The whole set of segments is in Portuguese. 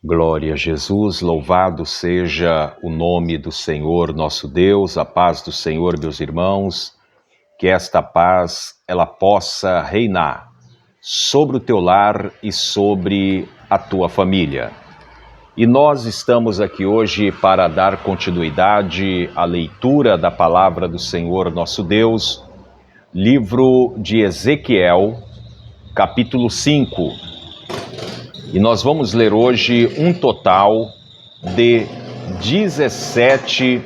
Glória a Jesus, louvado seja o nome do Senhor nosso Deus, a paz do Senhor, meus irmãos, que esta paz ela possa reinar sobre o teu lar e sobre a tua família. E nós estamos aqui hoje para dar continuidade à leitura da palavra do Senhor nosso Deus, livro de Ezequiel, capítulo 5. E nós vamos ler hoje um total de 17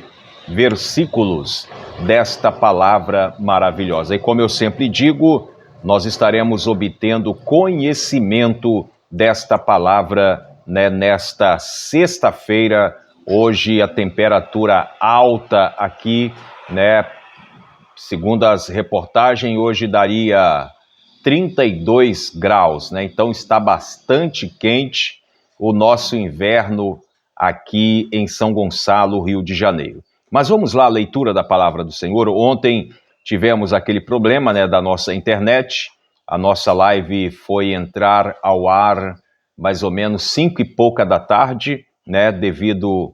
versículos desta palavra maravilhosa. E como eu sempre digo, nós estaremos obtendo conhecimento desta palavra, nesta sexta-feira. Hoje a temperatura alta aqui, segundo as reportagens, hoje daria 32 graus, Então está bastante quente o nosso inverno aqui em São Gonçalo, Rio de Janeiro. Mas vamos lá, a leitura da palavra do Senhor. Ontem tivemos aquele problema, da nossa internet. A nossa live foi entrar ao ar mais ou menos 5 e pouca da tarde, devido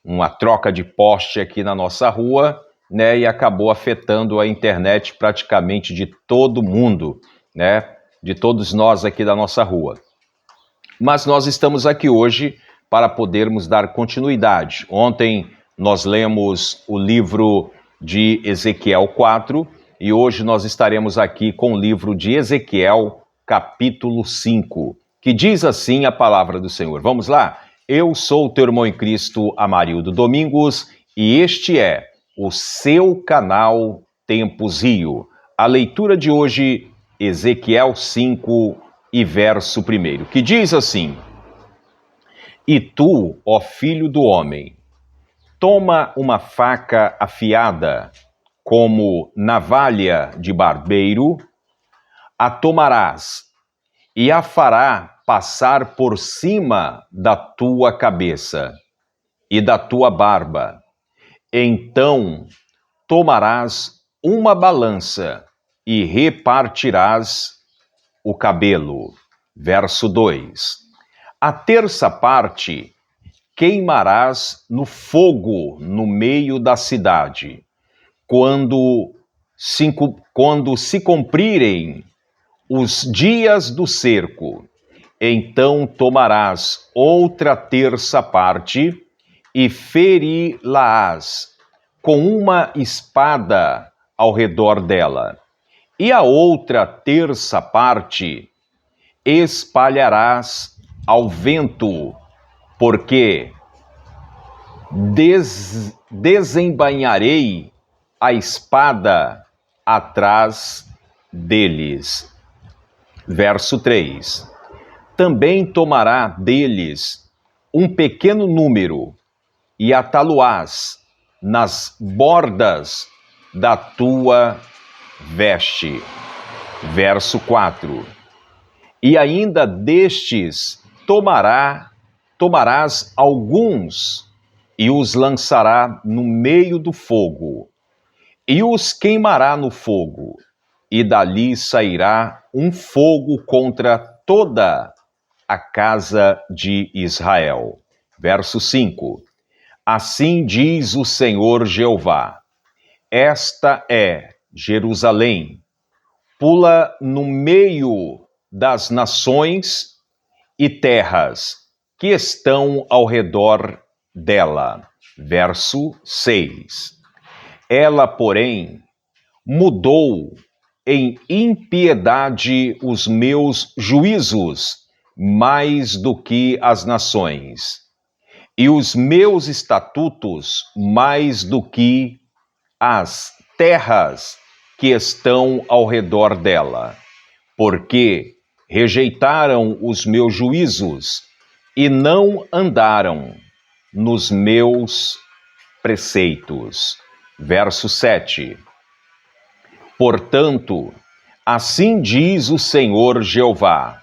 a uma troca de poste aqui na nossa rua, e acabou afetando a internet praticamente de todo mundo, de todos nós aqui da nossa rua. Mas nós estamos aqui hoje para podermos dar continuidade. Ontem nós lemos o livro de Ezequiel 4 e hoje nós estaremos aqui com o livro de Ezequiel, capítulo 5, que diz assim a palavra do Senhor. Vamos lá? Eu sou o teu irmão em Cristo, Amarildo Domingos, e este é o seu canal Tempos Rio. A leitura de hoje, Ezequiel 5 e verso 1, que diz assim: E tu, ó filho do homem, toma uma faca afiada, como navalha de barbeiro, a tomarás e a fará passar por cima da tua cabeça e da tua barba. Então tomarás uma balança e repartirás o cabelo. Verso 2. A terça parte queimarás no fogo no meio da cidade. Quando se cumprirem os dias do cerco, então tomarás outra terça parte e feri-la-ás com uma espada ao redor dela. E a outra terça parte espalharás ao vento, porque desembainharei a espada atrás deles. Verso 3. Também tomará deles um pequeno número e atá-lo-ás nas bordas da tua veste. Verso 4. E ainda destes tomarás alguns e os lançará no meio do fogo, e os queimará no fogo, e dali sairá um fogo contra toda a casa de Israel. Verso 5. Assim diz o Senhor Jeová: esta é Jerusalém, pula no meio das nações e terras que estão ao redor dela. Verso 6. Ela, porém, mudou em impiedade os meus juízos mais do que as nações, e os meus estatutos mais do que as terras que estão ao redor dela, porque rejeitaram os meus juízos e não andaram nos meus preceitos. Verso 7. Portanto, assim diz o Senhor Jeová: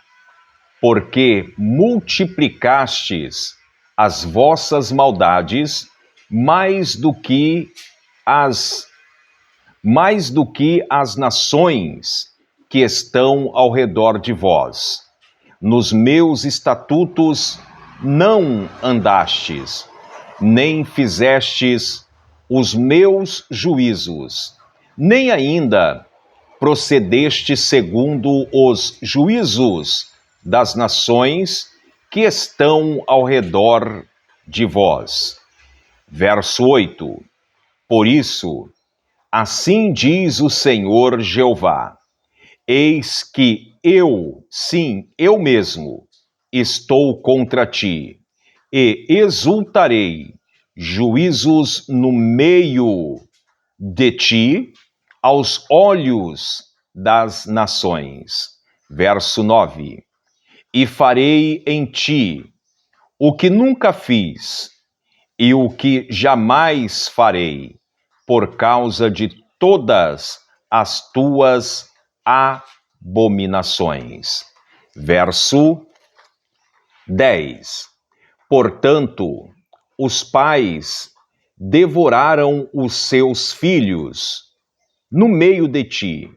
porque multiplicastes as vossas maldades mais do que as nações que estão ao redor de vós. Nos meus estatutos não andastes, nem fizestes os meus juízos, nem ainda procedeste segundo os juízos das nações que estão ao redor de vós. Verso 8. Por isso, assim diz o Senhor Jeová: eis que eu, sim, eu mesmo, estou contra ti, e exultarei juízos no meio de ti, aos olhos das nações. Verso 9. E farei em ti o que nunca fiz, e o que jamais farei, por causa de todas as tuas abominações. Verso 10. Portanto, os pais devoraram os seus filhos no meio de ti,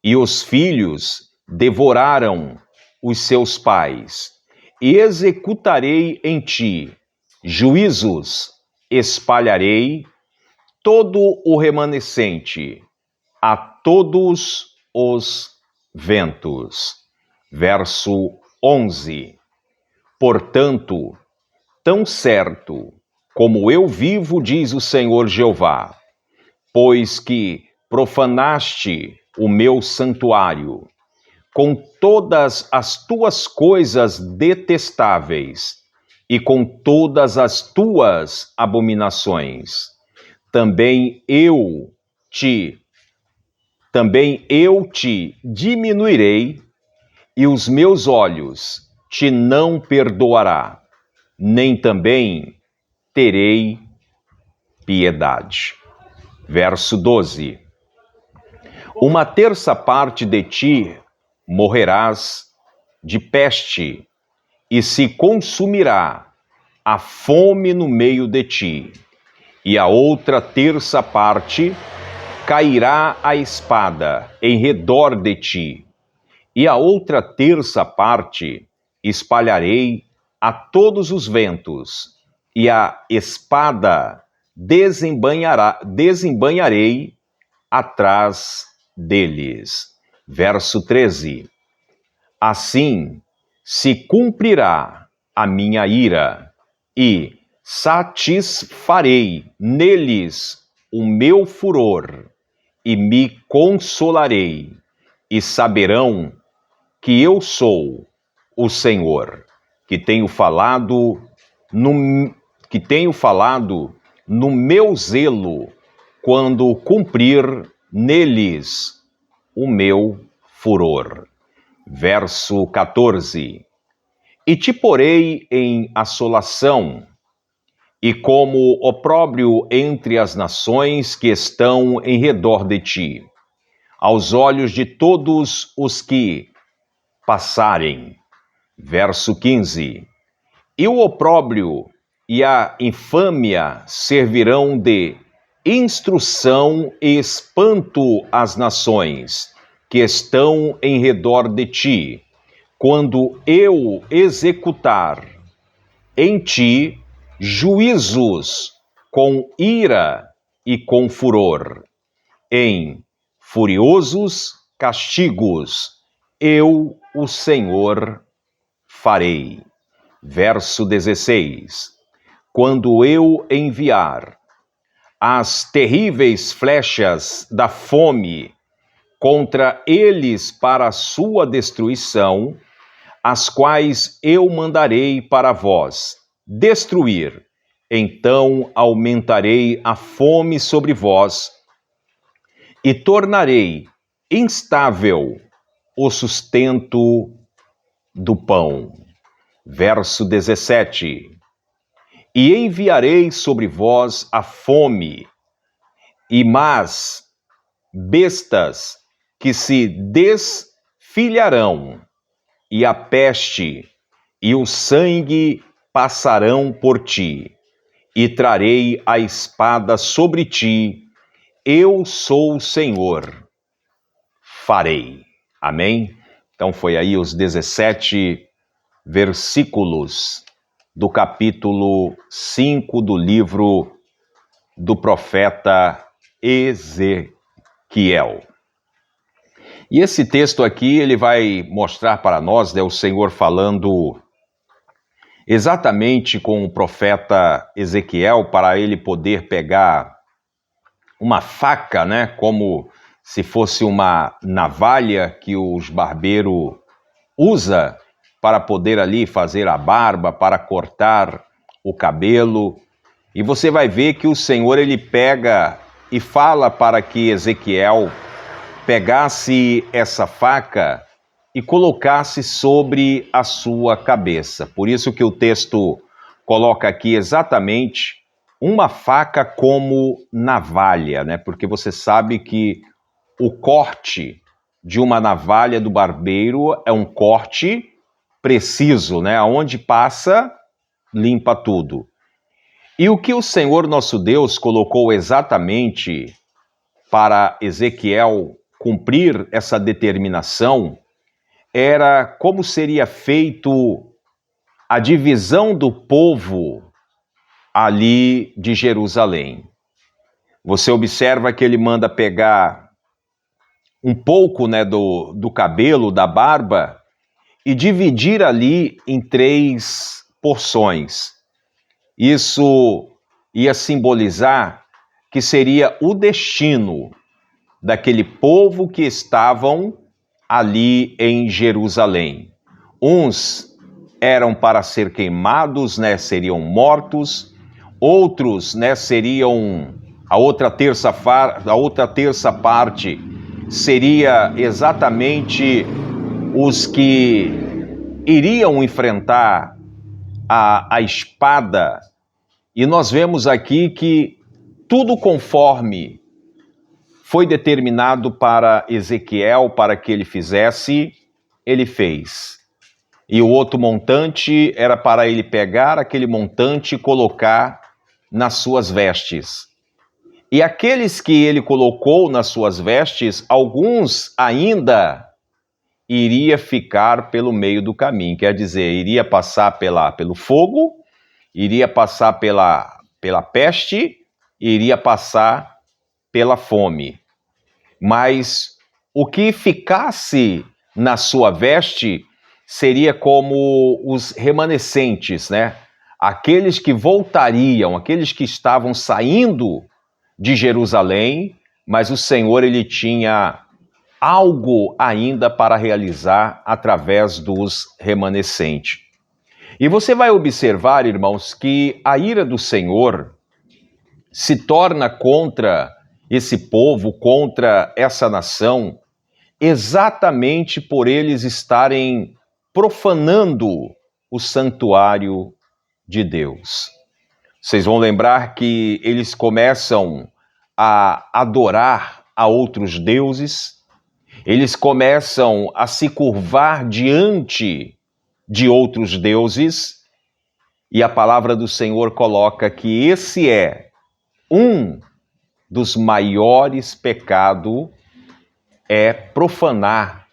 e os filhos devoraram os seus pais, e executarei em ti juízos, espalharei todo o remanescente a todos os ventos. Verso 11. Portanto, tão certo como eu vivo, diz o Senhor Jeová, pois que profanaste o meu santuário, com todas as tuas coisas detestáveis e com todas as tuas abominações, também eu te diminuirei, e os meus olhos te não perdoará, nem também terei piedade. Verso 12. Uma terça parte de ti morrerás de peste, e se consumirá a fome no meio de ti, e a outra terça parte cairá a espada em redor de ti, e a outra terça parte espalharei a todos os ventos, e a espada desembainharei atrás deles. Verso 13. Assim se cumprirá a minha ira, e satisfarei neles o meu furor, e me consolarei, e saberão que eu sou o Senhor, que tenho falado no meu zelo, quando cumprir neles o meu furor. Verso 14. E te porei em assolação, e como opróbrio entre as nações que estão em redor de ti, aos olhos de todos os que passarem. Verso 15. E o opróbrio e a infâmia servirão de instrução e espanto às nações que estão em redor de ti, quando eu executar em ti juízos com ira e com furor, em furiosos castigos, eu, o Senhor, farei. Verso 16. Quando eu enviar as terríveis flechas da fome contra eles para a sua destruição, as quais eu mandarei para vós destruir, então aumentarei a fome sobre vós e tornarei instável o sustento do pão. Verso 17. E enviarei sobre vós a fome, e más bestas que se desfilharão, e a peste e o sangue passarão por ti, e trarei a espada sobre ti, eu sou o Senhor, farei. Amém? Então foi aí os 17 versículos do capítulo 5 do livro do profeta Ezequiel. E esse texto aqui, ele vai mostrar para nós, né, o Senhor falando exatamente com o profeta Ezequiel, para ele poder pegar uma faca, né, como se fosse uma navalha que os barbeiros usam para poder ali fazer a barba, para cortar o cabelo. E você vai ver que o Senhor, ele pega e fala para que Ezequiel pegasse essa faca e colocasse sobre a sua cabeça. Por isso que o texto coloca aqui exatamente uma faca como navalha, né? Porque você sabe que o corte de uma navalha do barbeiro é um corte preciso, né? Aonde passa, limpa tudo. E o que o Senhor nosso Deus colocou exatamente para Ezequiel cumprir essa determinação era como seria feito a divisão do povo ali de Jerusalém. Você observa que ele manda pegar um pouco, né, do cabelo, da barba, e dividir ali em 3 porções. Isso ia simbolizar que seria o destino daquele povo que estavam ali em Jerusalém. Uns eram para ser queimados, né, seriam mortos. Outros, né, seriam a outra terça parte seria exatamente os que iriam enfrentar a espada. E nós vemos aqui que tudo conforme foi determinado para Ezequiel para que ele fizesse, ele fez. E o outro montante era para ele pegar aquele montante e colocar nas suas vestes. E aqueles que ele colocou nas suas vestes, alguns ainda iria ficar pelo meio do caminho, quer dizer, iria passar pelo fogo, iria passar pela peste, iria passar pela fome. Mas o que ficasse na sua veste seria como os remanescentes, né? Aqueles que voltariam, aqueles que estavam saindo de Jerusalém, mas o Senhor, ele tinha algo ainda para realizar através dos remanescentes. E você vai observar, irmãos, que a ira do Senhor se torna contra esse povo, contra essa nação, exatamente por eles estarem profanando o santuário de Deus. Vocês vão lembrar que eles começam a adorar a outros deuses, eles começam a se curvar diante de outros deuses, e a palavra do Senhor coloca que esse é um dos maiores pecados, é profanar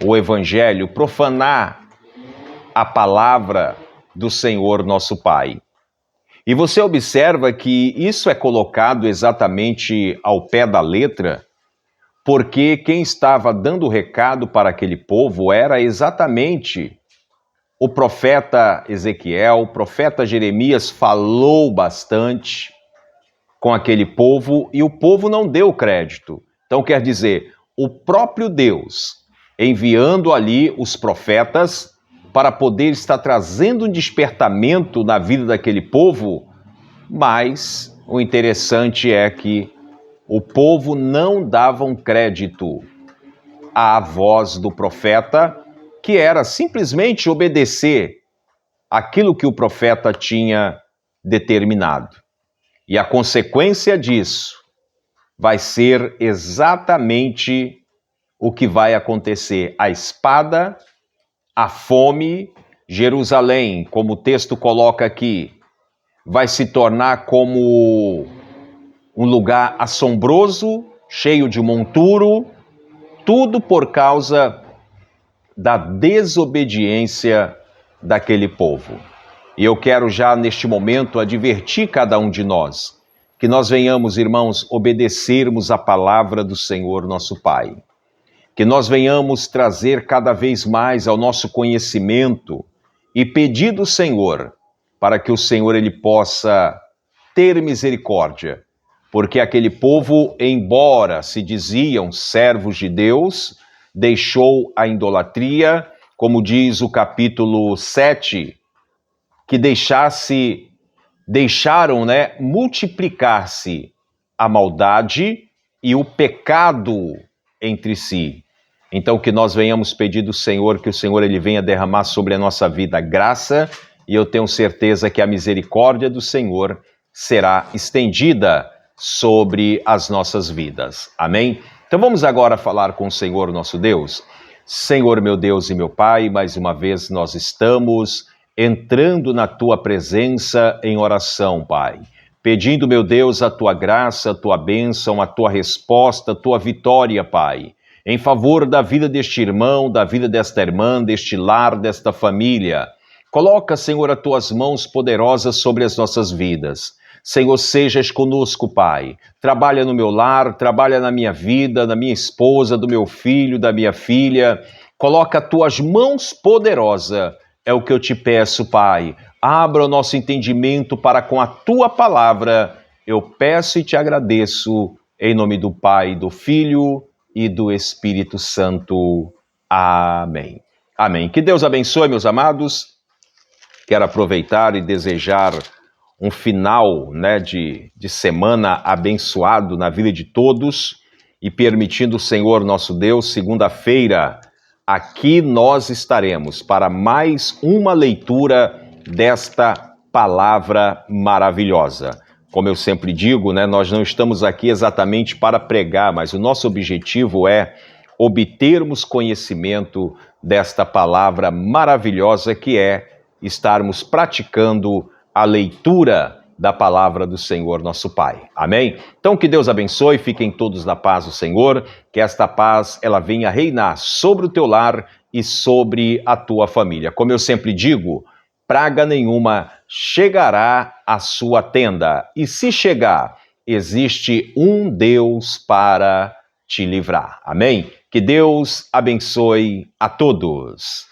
o Evangelho, profanar a palavra do Senhor nosso Pai. E você observa que isso é colocado exatamente ao pé da letra, porque quem estava dando o recado para aquele povo era exatamente o profeta Ezequiel. O profeta Jeremias falou bastante com aquele povo e o povo não deu crédito. Então quer dizer, o próprio Deus enviando ali os profetas para poder estar trazendo um despertamento na vida daquele povo, mas o interessante é que o povo não dava um crédito à voz do profeta, que era simplesmente obedecer aquilo que o profeta tinha determinado. E a consequência disso vai ser exatamente o que vai acontecer: a espada, a fome. Jerusalém, como o texto coloca aqui, vai se tornar como um lugar assombroso, cheio de monturo, tudo por causa da desobediência daquele povo. E eu quero já neste momento advertir cada um de nós, que nós venhamos, irmãos, obedecermos a palavra do Senhor nosso Pai. Que nós venhamos trazer cada vez mais ao nosso conhecimento e pedir do Senhor, para que o Senhor ele possa ter misericórdia. Porque aquele povo, embora se diziam servos de Deus, deixou a idolatria, como diz o capítulo 7, que deixaram, multiplicar-se a maldade e o pecado entre si. Então que nós venhamos pedir do Senhor, que o Senhor ele venha derramar sobre a nossa vida graça, e eu tenho certeza que a misericórdia do Senhor será estendida sobre as nossas vidas. Amém? Então vamos agora falar com o Senhor nosso Deus. Senhor meu Deus e meu Pai, mais uma vez nós estamos entrando na Tua presença em oração, Pai. Pedindo, meu Deus, a Tua graça, a Tua bênção, a Tua resposta, a Tua vitória, Pai. Em favor da vida deste irmão, da vida desta irmã, deste lar, desta família. Coloca, Senhor, as Tuas mãos poderosas sobre as nossas vidas. Senhor, sejas conosco, Pai. Trabalha no meu lar, trabalha na minha vida, na minha esposa, do meu filho, da minha filha. Coloca as Tuas mãos poderosas. É o que eu te peço, Pai. Abra o nosso entendimento para com a Tua palavra. Eu peço e te agradeço, em nome do Pai, do Filho e do Espírito Santo. Amém. Amém. Que Deus abençoe, meus amados. Quero aproveitar e desejar um final, de semana abençoado na vida de todos, e permitindo o Senhor nosso Deus, segunda-feira, aqui nós estaremos para mais uma leitura desta palavra maravilhosa. Como eu sempre digo, nós não estamos aqui exatamente para pregar, mas o nosso objetivo é obtermos conhecimento desta palavra maravilhosa que é estarmos praticando a leitura da palavra do Senhor nosso Pai. Amém? Então que Deus abençoe, fiquem todos na paz do Senhor, que esta paz ela venha reinar sobre o teu lar e sobre a tua família. Como eu sempre digo, praga nenhuma chegará à sua tenda, e se chegar, existe um Deus para te livrar. Amém? Que Deus abençoe a todos.